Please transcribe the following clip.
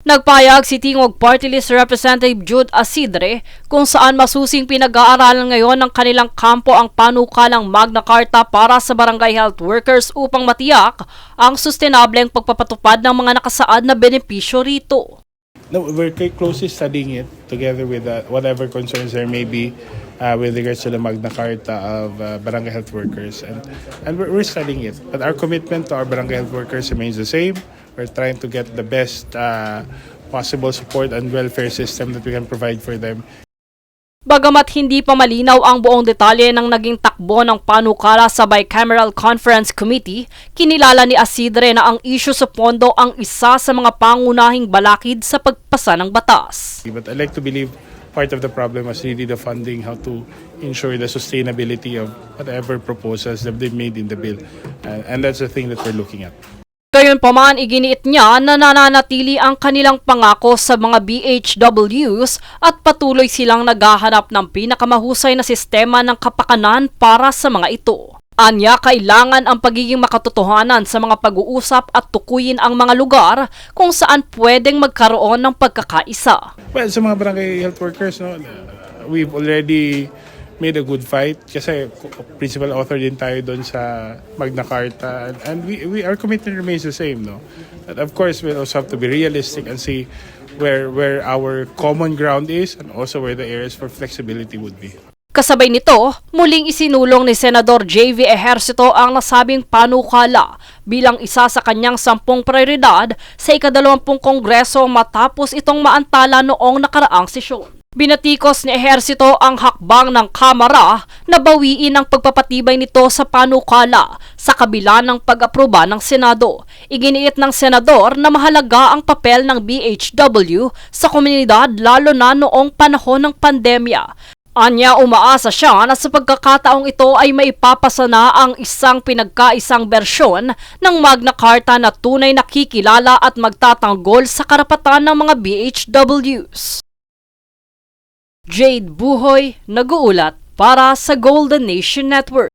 Nagpayag si Tingog Party List Representative Jude Asidre kung saan masusing pinag-aaralan ngayon ng kanilang kampo ang panukalang Magna Carta para sa barangay health workers upang matiyak ang sustenableng pagpapatupad ng mga nakasaad na benepisyo rito. No, we're closely studying it together with whatever concerns there may be with regards to the Magna Carta of barangay health workers, and we're studying it. But our commitment to our barangay health workers remains the same. We're trying to get the best possible support and welfare system that we can provide for them. Bagamat hindi pa malinaw ang buong detalye ng naging takbo ng panukala sa Bicameral Conference Committee, kinilala ni Asidre na ang issue sa pondo ang isa sa mga pangunahing balakid sa pagpasa ng batas. But I like to believe part of the problem was really the funding, how to ensure the sustainability of whatever proposals that they've made in the bill. And that's the thing that we're looking at. Gayunpaman, iginiit niya na nananatili ang kanilang pangako sa mga BHWs at patuloy silang naghahanap ng pinakamahusay na sistema ng kapakanan para sa mga ito. Anya, kailangan ang pagiging makatotohanan sa mga pag-uusap at tukuyin ang mga lugar kung saan pwedeng magkaroon ng pagkakaisa. Well, sa mga barangay health workers, no, we've already made a good fight kasi principal author din tayo doon sa Magna Carta, and our commitment remains the same, no. But of course, we also have to be realistic and see where our common ground is and also where the areas for flexibility would be. Kasabay nito, muling isinulong ni Senador J.V. Ejercito ang nasabing panukala bilang isa sa kanyang 10 prioridad sa ika-20 Kongreso matapos itong maantala noong nakaraang sesyon. Binatikos ni Ejercito ang hakbang ng Kamara na bawiin ang pagpapatibay nito sa panukala sa kabila ng pag-aproba ng Senado. Iginiit ng Senador na mahalaga ang papel ng BHW sa komunidad lalo na noong panahon ng pandemya. Anya, umaasa siya na sa pagkakataong ito ay maipapasa na ang isang pinagkaisang bersyon ng Magna Carta na tunay na kikilala at magtatanggol sa karapatan ng mga BHWs. Jade Buhoy, nag-uulat para sa Golden Nation Network.